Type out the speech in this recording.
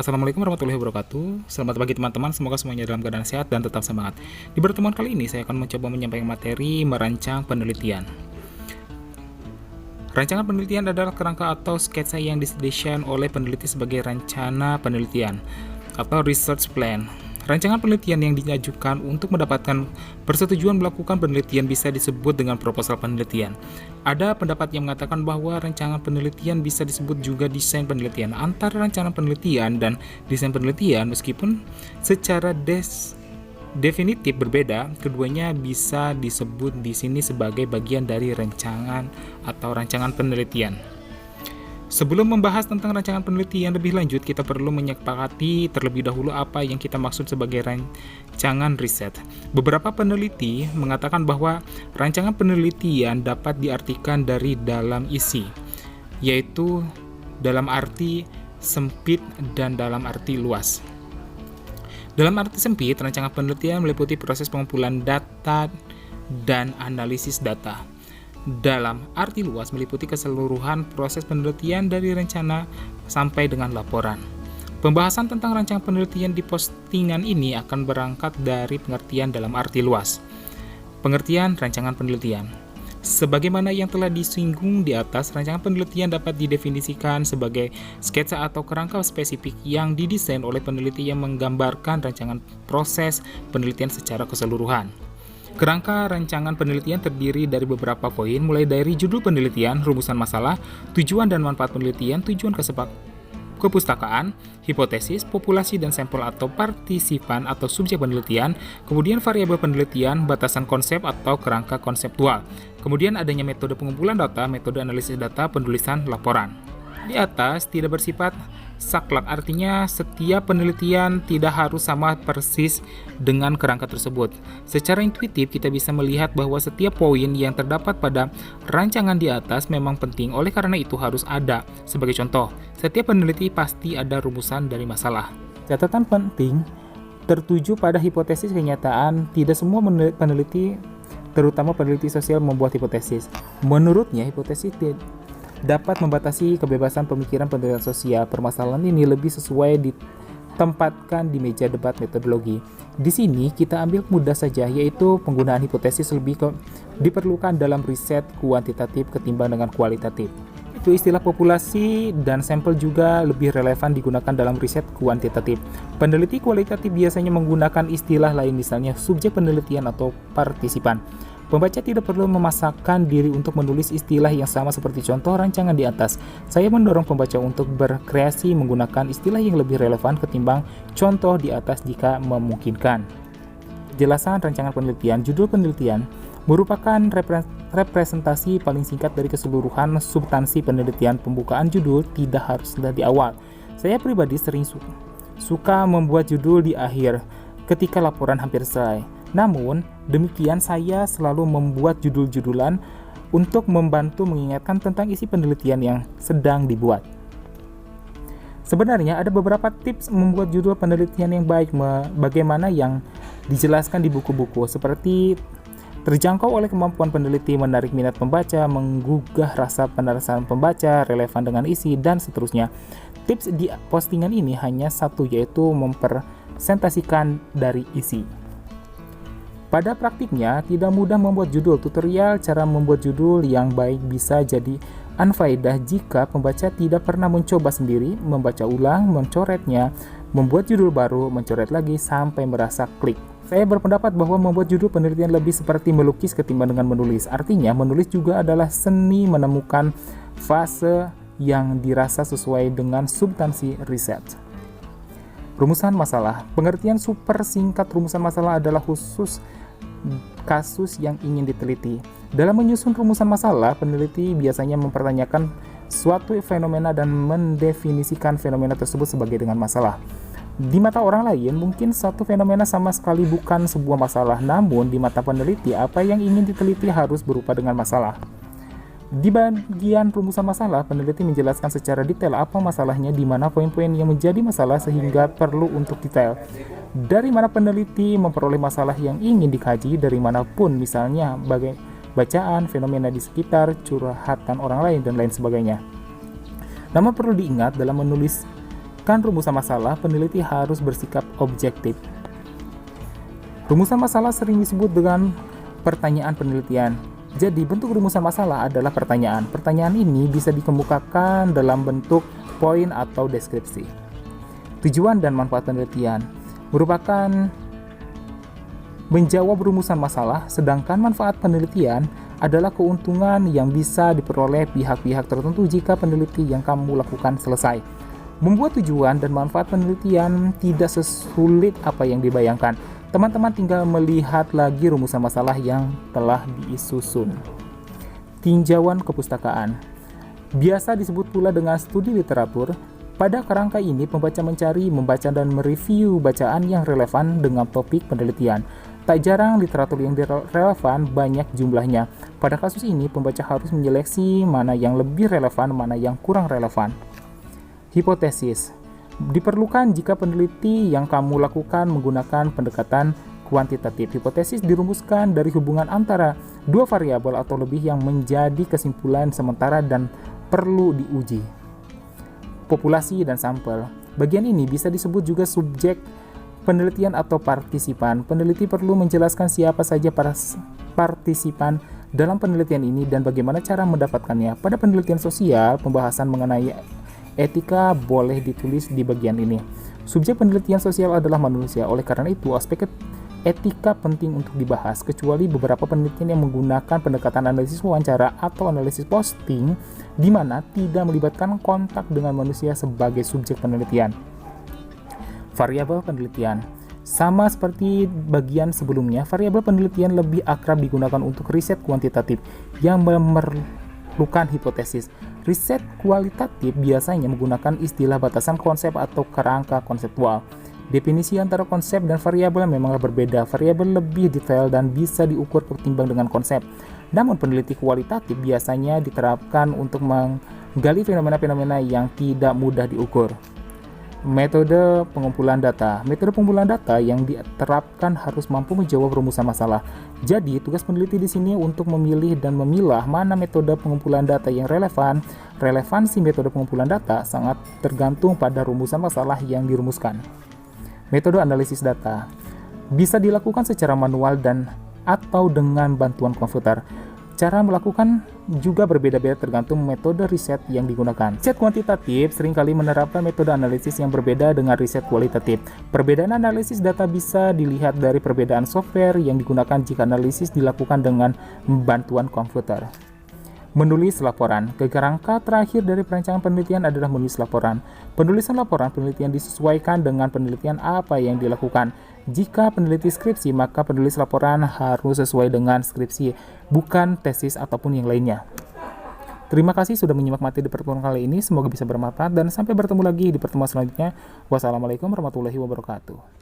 Assalamualaikum warahmatullahi wabarakatuh. Selamat pagi teman-teman, semoga semuanya dalam keadaan sehat dan tetap semangat. Di pertemuan kali ini saya akan mencoba menyampaikan materi merancang penelitian. Rancangan penelitian adalah kerangka atau sketsa yang didesain oleh peneliti sebagai rencana penelitian atau research plan. Rancangan penelitian yang diajukan untuk mendapatkan persetujuan melakukan penelitian bisa disebut dengan proposal penelitian. Ada pendapat yang mengatakan bahwa rancangan penelitian bisa disebut juga desain penelitian. Antara rancangan penelitian dan desain penelitian, meskipun secara definitif berbeda, keduanya bisa disebut di sini sebagai bagian dari rancangan atau rancangan penelitian. Sebelum membahas tentang rancangan penelitian lebih lanjut, kita perlu menyepakati terlebih dahulu apa yang kita maksud sebagai rancangan riset. Beberapa peneliti mengatakan bahwa rancangan penelitian dapat diartikan dari dalam isi, yaitu dalam arti sempit dan dalam arti luas. Dalam arti sempit, rancangan penelitian meliputi proses pengumpulan data dan analisis data. Dalam arti luas meliputi keseluruhan proses penelitian dari rencana sampai dengan laporan. Pembahasan tentang rancangan penelitian di postingan ini akan berangkat dari pengertian dalam arti luas. Pengertian rancangan penelitian. Sebagaimana yang telah disinggung di atas, rancangan penelitian dapat didefinisikan sebagai sketsa atau kerangka spesifik yang didesain oleh peneliti yang menggambarkan rancangan proses penelitian secara keseluruhan. Kerangka rancangan penelitian terdiri dari beberapa poin, mulai dari judul penelitian, rumusan masalah, tujuan dan manfaat penelitian, tujuan kepustakaan, hipotesis, populasi dan sampel atau partisipan atau subjek penelitian, kemudian variabel penelitian, batasan konsep atau kerangka konseptual, kemudian adanya metode pengumpulan data, metode analisis data, penulisan laporan. Di atas tidak bersifat saklek, artinya setiap penelitian tidak harus sama persis dengan kerangka tersebut. Secara intuitif kita bisa melihat bahwa setiap poin yang terdapat pada rancangan di atas memang penting, oleh karena itu harus ada. Sebagai contoh, setiap peneliti pasti ada rumusan dari masalah. Catatan penting tertuju pada hipotesis kenyataan. Tidak semua peneliti, terutama peneliti sosial, membuat hipotesis. Menurutnya, hipotesis dapat membatasi kebebasan pemikiran penelitian sosial. Permasalahan ini lebih sesuai ditempatkan di meja debat metodologi. Di sini kita ambil mudah saja, yaitu penggunaan hipotesis lebih diperlukan dalam riset kuantitatif ketimbang dengan kualitatif. Itu istilah populasi dan sampel juga lebih relevan digunakan dalam riset kuantitatif. Peneliti kualitatif biasanya menggunakan istilah lain, misalnya subjek penelitian atau partisipan. Pembaca tidak perlu memaksakan diri untuk menulis istilah yang sama seperti contoh rancangan di atas. Saya mendorong pembaca untuk berkreasi menggunakan istilah yang lebih relevan ketimbang contoh di atas jika memungkinkan. Jelasan rancangan penelitian. Judul penelitian merupakan representasi paling singkat dari keseluruhan substansi penelitian. Pembukaan judul tidak haruslah di awal. Saya pribadi sering suka membuat judul di akhir ketika laporan hampir selesai. Namun, demikian saya selalu membuat judul-judulan untuk membantu mengingatkan tentang isi penelitian yang sedang dibuat. Sebenarnya ada beberapa tips membuat judul penelitian yang baik, bagaimana yang dijelaskan di buku-buku, seperti terjangkau oleh kemampuan peneliti, menarik minat pembaca, menggugah rasa penasaran pembaca, relevan dengan isi, dan seterusnya. Tips di postingan ini hanya satu, yaitu mempresentasikan dari isi. Pada praktiknya, tidak mudah membuat judul. Tutorial cara membuat judul yang baik bisa jadi unfaedah jika pembaca tidak pernah mencoba sendiri, membaca ulang, mencoretnya, membuat judul baru, mencoret lagi, sampai merasa klik. Saya berpendapat bahwa membuat judul penelitian lebih seperti melukis ketimbang dengan menulis. Artinya, menulis juga adalah seni menemukan fase yang dirasa sesuai dengan substansi riset. Rumusan masalah. Pengertian super singkat rumusan masalah adalah khusus kasus yang ingin diteliti. Dalam menyusun rumusan masalah, peneliti biasanya mempertanyakan suatu fenomena dan mendefinisikan fenomena tersebut sebagai dengan masalah. Di mata orang lain, mungkin satu fenomena sama sekali bukan sebuah masalah, namun di mata peneliti, apa yang ingin diteliti harus berupa dengan masalah. Di bagian rumusan masalah, peneliti menjelaskan secara detail apa masalahnya, di mana poin-poin yang menjadi masalah sehingga perlu untuk detail. Dari mana peneliti memperoleh masalah yang ingin dikaji, dari manapun, misalnya bacaan, fenomena di sekitar, curhatan orang lain, dan lain sebagainya. Namun perlu diingat dalam menulis merumuskan rumusan masalah, peneliti harus bersikap objektif. Rumusan masalah sering disebut dengan pertanyaan penelitian. Jadi, bentuk rumusan masalah adalah pertanyaan. Pertanyaan ini bisa dikemukakan dalam bentuk poin atau deskripsi. Tujuan dan manfaat penelitian merupakan menjawab rumusan masalah, sedangkan manfaat penelitian adalah keuntungan yang bisa diperoleh pihak-pihak tertentu jika peneliti yang kamu lakukan selesai. Membuat tujuan dan manfaat penelitian tidak sesulit apa yang dibayangkan. Teman-teman tinggal melihat lagi rumusan masalah yang telah disusun. Tinjauan kepustakaan biasa disebut pula dengan studi literatur. Pada kerangka ini, pembaca mencari, membaca, dan mereview bacaan yang relevan dengan topik penelitian. Tak jarang literatur yang relevan banyak jumlahnya. Pada kasus ini, pembaca harus menyeleksi mana yang lebih relevan, mana yang kurang relevan. Hipotesis diperlukan jika peneliti yang kamu lakukan menggunakan pendekatan kuantitatif. Hipotesis dirumuskan dari hubungan antara dua variabel atau lebih yang menjadi kesimpulan sementara dan perlu diuji. Populasi dan sampel. Bagian ini bisa disebut juga subjek penelitian atau partisipan. Peneliti perlu menjelaskan siapa saja para partisipan dalam penelitian ini dan bagaimana cara mendapatkannya. Pada penelitian sosial, pembahasan mengenai etika boleh ditulis di bagian ini. Subjek penelitian sosial adalah manusia, oleh karena itu aspek etika penting untuk dibahas, kecuali beberapa penelitian yang menggunakan pendekatan analisis wawancara atau analisis posting, di mana tidak melibatkan kontak dengan manusia sebagai subjek penelitian. Variabel penelitian. Sama seperti bagian sebelumnya, variabel penelitian lebih akrab digunakan untuk riset kuantitatif yang memerlukan hipotesis. Riset kualitatif biasanya menggunakan istilah batasan konsep atau kerangka konseptual. Definisi antara konsep dan variabel memanglah berbeda. Variabel lebih detail dan bisa diukur ketimbang dengan konsep. Namun peneliti kualitatif biasanya diterapkan untuk menggali fenomena-fenomena yang tidak mudah diukur. Metode pengumpulan data. Metode pengumpulan data yang diterapkan harus mampu menjawab rumusan masalah. Jadi, tugas peneliti di sini untuk memilih dan memilah mana metode pengumpulan data yang relevan. Relevansi metode pengumpulan data sangat tergantung pada rumusan masalah yang dirumuskan. Metode analisis data bisa dilakukan secara manual dan atau dengan bantuan komputer. Cara melakukan juga berbeda-beda tergantung metode riset yang digunakan. Riset kuantitatif seringkali menerapkan metode analisis yang berbeda dengan riset kualitatif. Perbedaan analisis data bisa dilihat dari perbedaan software yang digunakan jika analisis dilakukan dengan bantuan komputer. Menulis laporan. Kerangka terakhir dari perancangan penelitian adalah menulis laporan. Penulisan laporan penelitian disesuaikan dengan penelitian apa yang dilakukan. Jika peneliti skripsi, maka penulis laporan harus sesuai dengan skripsi, bukan tesis ataupun yang lainnya. Terima kasih sudah menyimak materi di pertemuan kali ini. Semoga bisa bermanfaat dan sampai bertemu lagi di pertemuan selanjutnya. Wassalamualaikum warahmatullahi wabarakatuh.